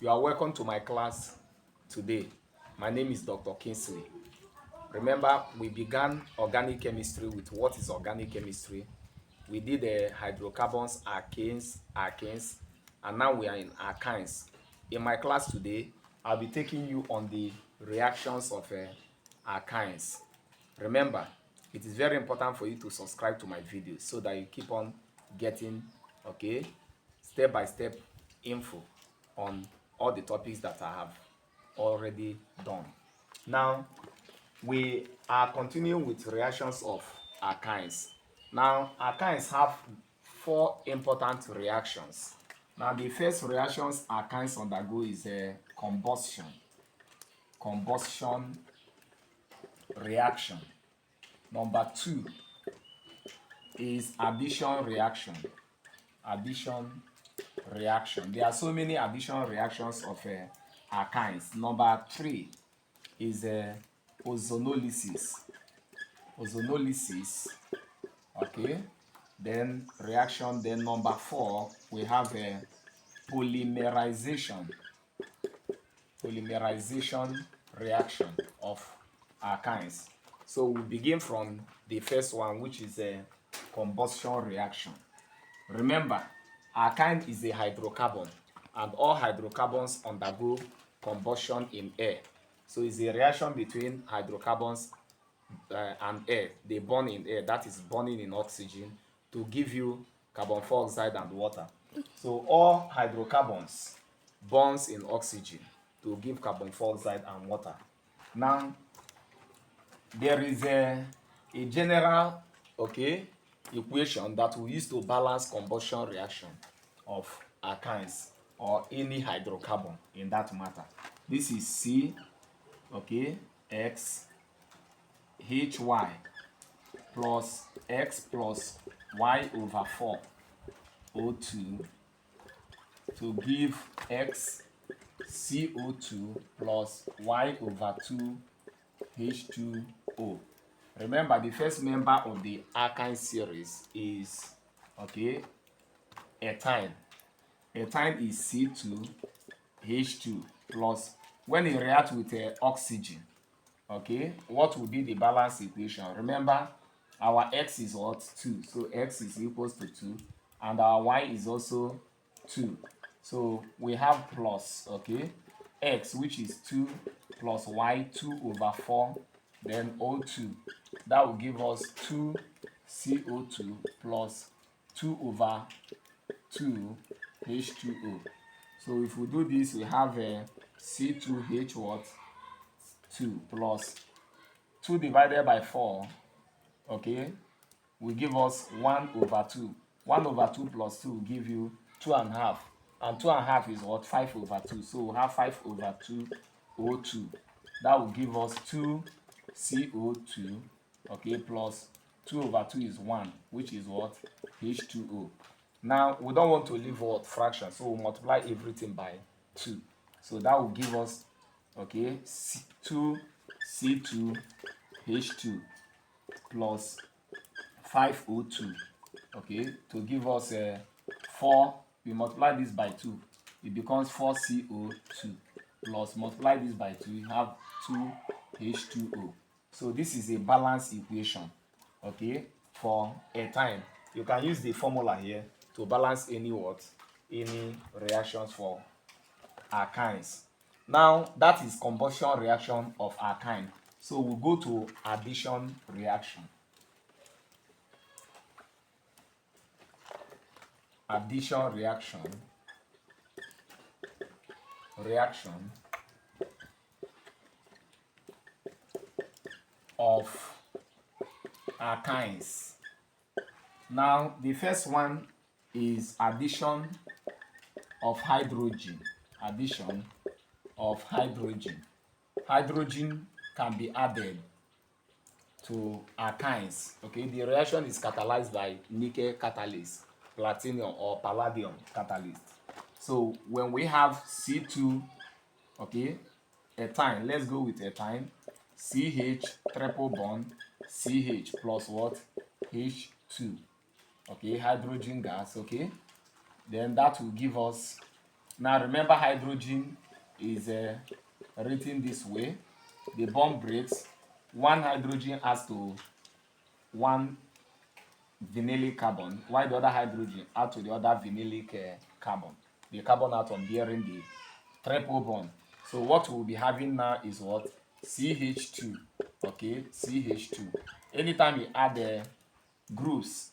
You are welcome to my class today. My name is Dr. Kingsley. Remember, we began organic chemistry with what is organic chemistry. We did hydrocarbons, alkanes, and now we are in alkynes. In my class today, I'll be taking you on the reactions of alkynes. Remember, it is very important for you to subscribe to my videos so that you keep on getting, okay, step-by-step info on all the topics that I have already done. Now, we are continuing with reactions of alkynes. Now, alkynes have four important reactions. Now, the first reactions alkynes undergo is a combustion reaction. Number two is addition reaction. There are so many addition reactions of alkynes. Number three is ozonolysis. Okay. Then reaction. Then number four, we have a polymerization reaction of alkynes. So we begin from the first one, which is a combustion reaction. Remember, alkyne is a hydrocarbon, and all hydrocarbons undergo combustion in air. So it's a reaction between hydrocarbons and air. They burn in air, that is burning in oxygen, to give you carbon dioxide and water. So all hydrocarbons burns in oxygen to give carbon dioxide and water. Now, there is a general, okay, equation that we use to balance combustion reaction of alkynes or any hydrocarbon in that matter. This is C, okay, X HY plus X plus Y over 4 O2 to give X CO2 plus Y over 2 H2O. Remember, the first member of the alkyne series is, okay, ethyne. Ethyne is C2H2 plus, when it reacts with oxygen, okay, what will be the balance equation? Remember, our X is what? 2. So X is equals to 2, and our Y is also 2. So we have plus, okay, X, which is 2, plus Y, 2 over 4, then O2. That will give us 2 CO2 plus 2 over 2 H2O. So if we do this, we have a C2H what? 2 plus 2 divided by 4, okay, will give us 1 over 2. 1 over 2 plus 2 will give you 2.5. And 2.5 is what? 5 over 2. So we'll have 5 over 2 O2. That will give us 2 CO2, okay, plus 2 over 2 is 1, which is what? H2O. Now, we don't want to leave what? Fraction, so we'll multiply everything by 2. So that will give us, okay, 2 C2H2 plus 5 O2, okay, to give us 4. We multiply this by 2, it becomes 4 CO2 plus multiply this by 2, you have 2 H2O. So this is a balanced equation, okay, for ethyne. You can use the formula here to balance any reactions for alkynes. Now, that is combustion reaction of alkyne. So we'll go to addition reaction. Addition reaction of alkynes. Now, the first one is addition of hydrogen. Addition of hydrogen. Hydrogen can be added to alkynes. Okay, the reaction is catalyzed by nickel catalyst, platinum or palladium catalyst. So when we have C2, okay, ethyne, let's go with ethyne, CH triple bond, CH plus what? H2. Okay, hydrogen gas, okay. Then that will give us Now remember, hydrogen is written this way. The bond breaks. One hydrogen adds to one vinylic carbon, while the other hydrogen add to the other vinylic carbon. The carbon atom bearing the triple bond. So what we'll be having now is what? CH2. Okay, CH2. Anytime you add the groups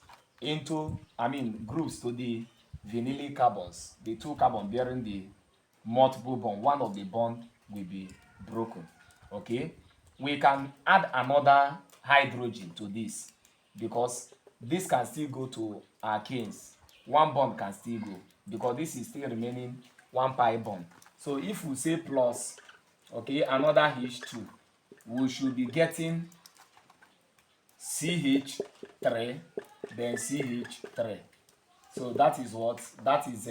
groups to the vinylic carbons, the two carbon bearing the multiple bond, one of the bond will be broken. Okay, we can add another hydrogen to this because this can still go to alkanes. One bond can still go because this is still remaining one pi bond. So if we say plus, okay, another H2, we should be getting CH3, then CH3. So that is what? That is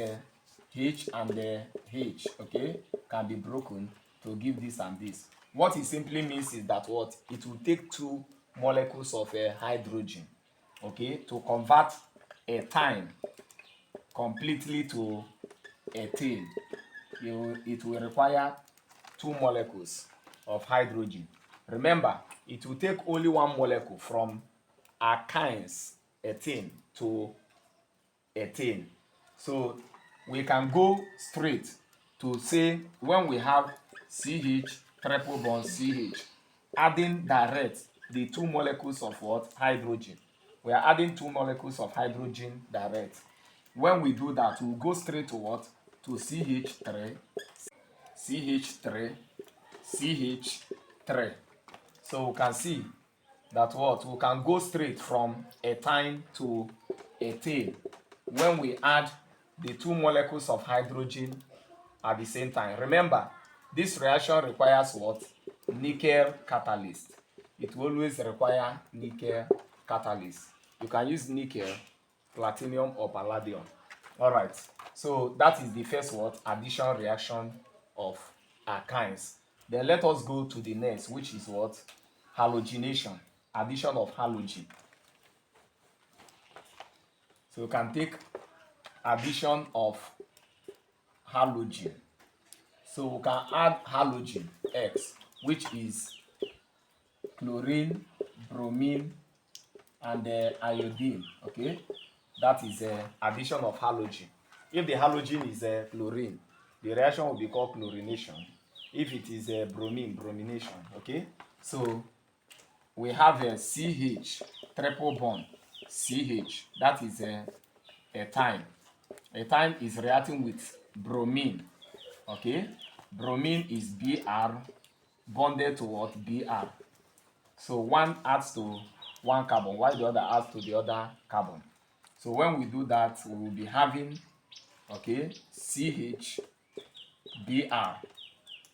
H and H, okay, can be broken to give this and this. What it simply means is that what? It will take two molecules of hydrogen, okay, to convert ethyne completely to ethane. It will require two molecules of hydrogen. Remember, it will take only one molecule from alkynes, ethane, to ethane. So we can go straight to say when we have CH triple bond CH, adding direct the two molecules of what? Hydrogen. We are adding two molecules of hydrogen direct. When we do that, we'll go straight to what? To CH3, CH3, CH3. So we can see that what? We can go straight from ethyne to ethane when we add the two molecules of hydrogen at the same time. Remember, this reaction requires what? Nickel catalyst. It will always require nickel catalyst. You can use nickel, platinum, or palladium. All right. So that is the first what? Addition reaction of alkynes. Then let us go to the next, which is what? Halogenation. Addition of halogen. So you can take addition of halogen. So we can add halogen X, which is chlorine, bromine, and iodine. Okay, that is addition of halogen. If the halogen is chlorine, the reaction will be called chlorination. If it is bromine, bromination. Okay, so we have a CH triple bond CH. That is ethyne. Ethyne is reacting with bromine. Okay, bromine is Br bonded to what? Br. So one adds to one carbon while the other adds to the other carbon. So when we do that, we will be having, okay, CH Br,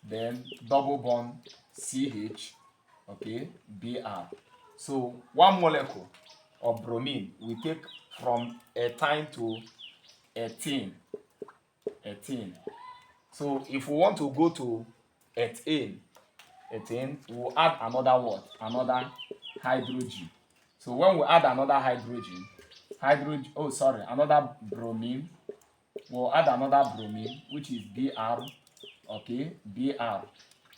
then double bond CH, okay, Br. So one molecule of bromine we take from ethyne to ethene. So if we want to go to ethane, we'll add another what? Another hydrogen. So when we add another another bromine, we'll add another bromine, which is Br, okay, Br.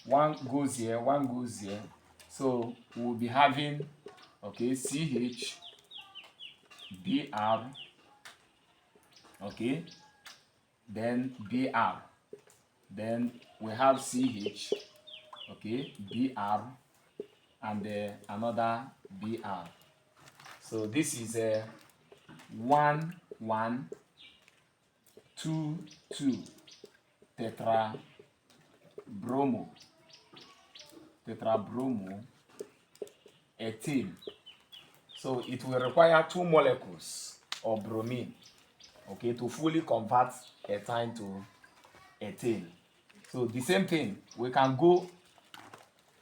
One goes here, one goes here. So we'll be having, okay, CH, Br, okay, then Br. Then we have CH, okay, Br, and another Br. So this is a 1 1 2 2 tetrabromo ethane. So it will require two molecules of bromine, okay, to fully convert ethyne to ethane. So the same thing, we can go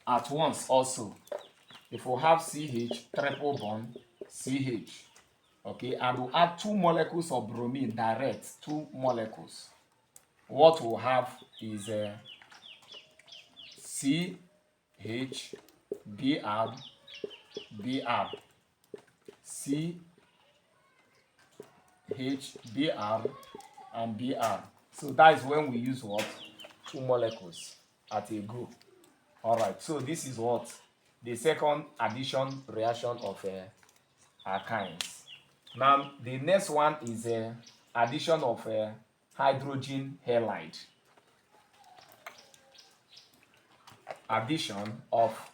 at once also. If we have CH triple bond CH, okay, and we add two molecules of bromine direct, two molecules, what we'll have is CH Br Br CH Br and Br. So that is when we use what? Two molecules at a go. All right, so this is what? The second addition reaction of alkynes. Now, the next one is addition of hydrogen halide. Addition of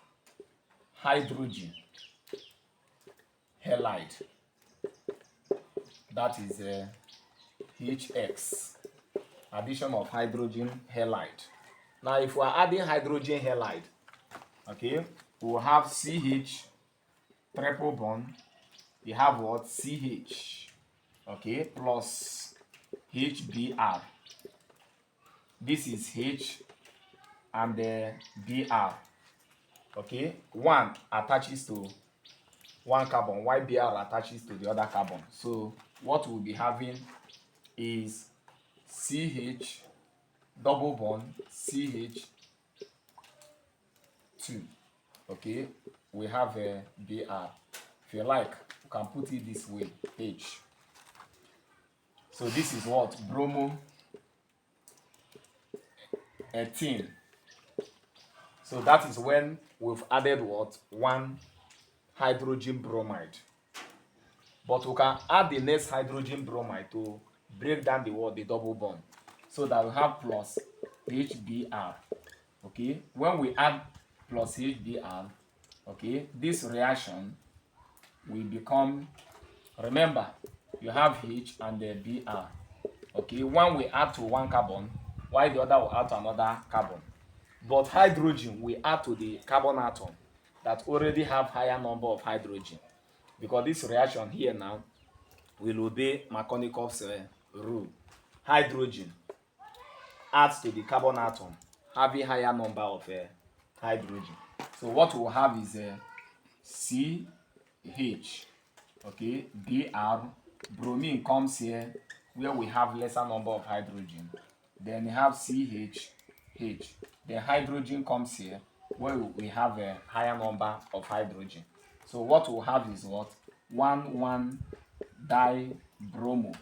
hydrogen halide. That is HX. Addition of hydrogen halide. Now, if we are adding hydrogen halide, okay, we will have CH triple bond. We have what? CH, okay, plus HBr. This is H and the Br. Okay, one attaches to one carbon, while Br attaches to the other carbon. So what we'll be having is CH double bond CH2. Okay, we have a Br. If you like, you can put it this way, H. So this is what? Bromo 18. So that is when we've added what? One hydrogen bromide. But we can add the next hydrogen bromide to break down the what? The double bond. So that we have plus HBr. Okay, when we add plus HBr, okay, this reaction will become, remember, you have H and the Br. Okay, one will add to one carbon, while the other will add to another carbon. But hydrogen will add to the carbon atom that already have higher number of hydrogen, because this reaction here now will obey Markovnikov's rule. Hydrogen adds to the carbon atom having higher number of hydrogen. So what we'll have is CH, okay, Br, bromine comes here where we have lesser number of hydrogen. Then we have CH, H. The hydrogen comes here where we have a higher number of hydrogen. So what we'll have is what? 1,1-dibromo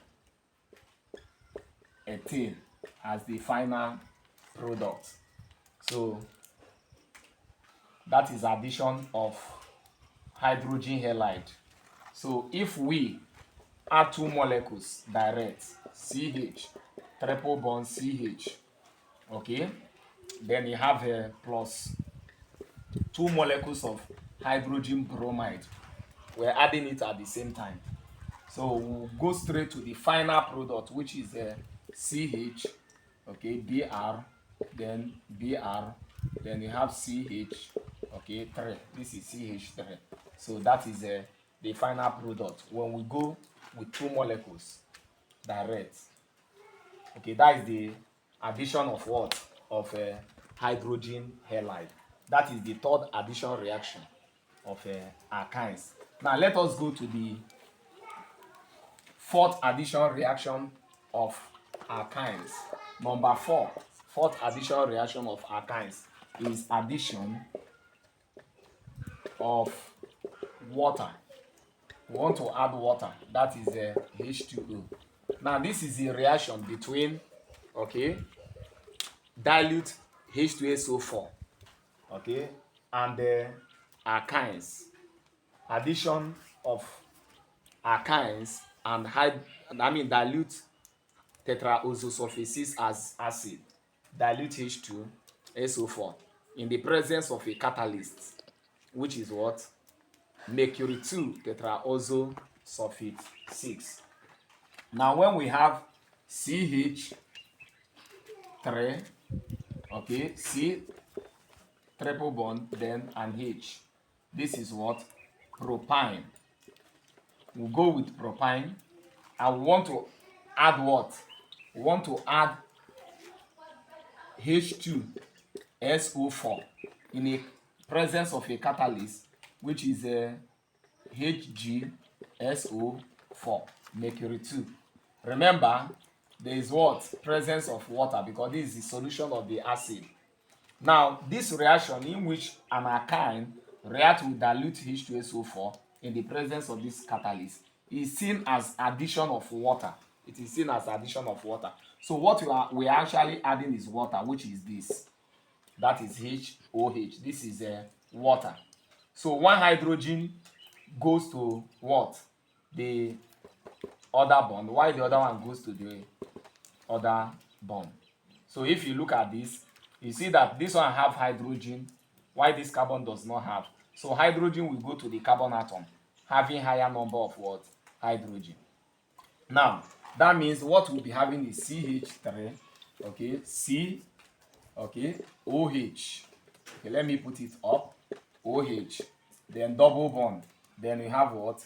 ethane as the final product. So that is addition of hydrogen halide. So if we add two molecules direct, CH triple bond CH, okay, then you have a plus two molecules of hydrogen bromide. We're adding it at the same time. So we'll go straight to the final product, which is CH, okay, Br, then Br, then you have CH, okay, 3. This is CH3. So that is the final product when we go with two molecules direct. Okay, that is the addition of what? Of hydrogen halide. That is the third addition reaction of alkynes. Now let us go to the fourth addition reaction of alkynes. Number 4, fourth addition reaction of alkynes is addition of water. We want to add water, that is H2O. Now this is the reaction between, okay, dilute H2SO4, okay, and the alkynes. Addition of alkynes and dilute tetraozosulfasis as acid, dilute H2SO4 in the presence of a catalyst, which is what? Mercury 2 tetraozosulfate 6. Now when we have CH3, okay, C triple bond, then and H, this is what? Propine. We'll go with propine, and we want to add what? We want to add H2SO4 in a presence of a catalyst, which is HgSO4, Mercury 2. Remember, there is what? Presence of water, because this is the solution of the acid. Now, this reaction in which an alkyne reacts with dilute H2SO4 in the presence of this catalyst is seen as addition of water. It is seen as addition of water. So what we are actually adding is water, which is this. That is HOH. This is water. So one hydrogen goes to what? The other bond, while the other one goes to the other bond. So if you look at this, you see that this one have hydrogen, while this carbon does not have. So hydrogen will go to the carbon atom, having higher number of what? Hydrogen. Now, that means what we'll be having is CH3, okay, C, okay, OH. Okay, let me put it up, OH, then double bond. Then we have what?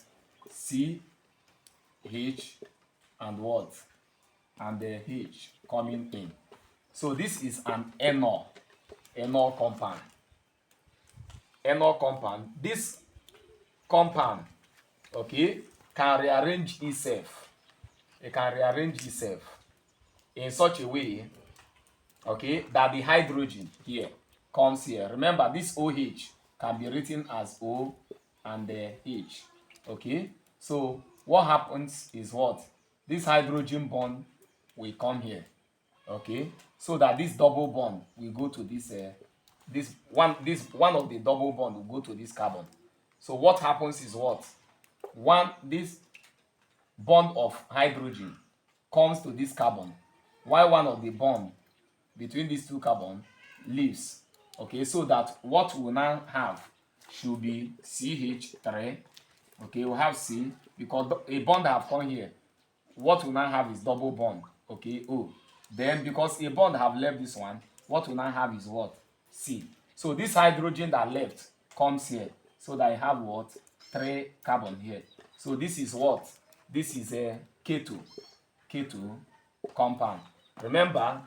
C, H, and what? And the H coming in. So this is an enol compound. Enol compound. This compound, okay, can rearrange itself. It can rearrange itself in such a way, okay, that the hydrogen here comes here. Remember, this OH can be written as O and the H. Okay, so what happens is what? This hydrogen bond will come here. Okay, so that this double bond will go to this this one of the double bond will go to this carbon. So what happens is what? This bond of hydrogen comes to this carbon, while one of the bond between these two carbon leaves. Okay, so that what we will now have should be CH3. Okay, we'll have C because a bond have come here. What we now have is double bond. Okay, O. Then because a bond have left this one, what we now have is what? C. So this hydrogen that left comes here. So that I have what? 3 carbon here. So this is what? This is a K2 compound. Remember,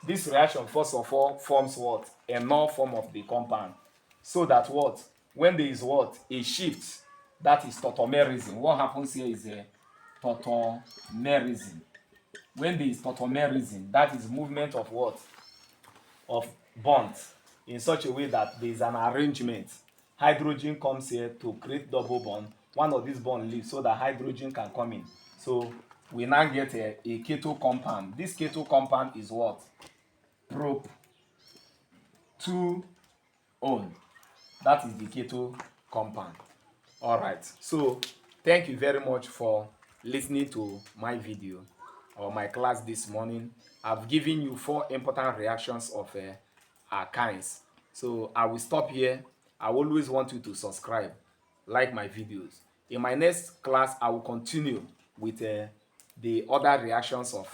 this reaction first of all forms what? A null form of the compound. So that what? When there is what? A shift, that is tautomerism. What happens here is a tautomerism. When there is tautomerism, that is movement of what? Of bonds in such a way that there is an arrangement. Hydrogen comes here to create double bond. One of these bonds leaves so that hydrogen can come in. So we now get a keto compound. This keto compound is what? Prop 2 on. That is the keto compound. All right, so thank you very much for listening to my video or my class this morning. I've given you 4 important reactions of alkynes. So I will stop here. I always want you to subscribe, like my videos. In my next class, I will continue with the other reactions of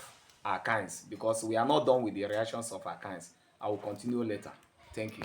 alkynes because we are not done with the reactions of alkynes. I will continue later. Thank you.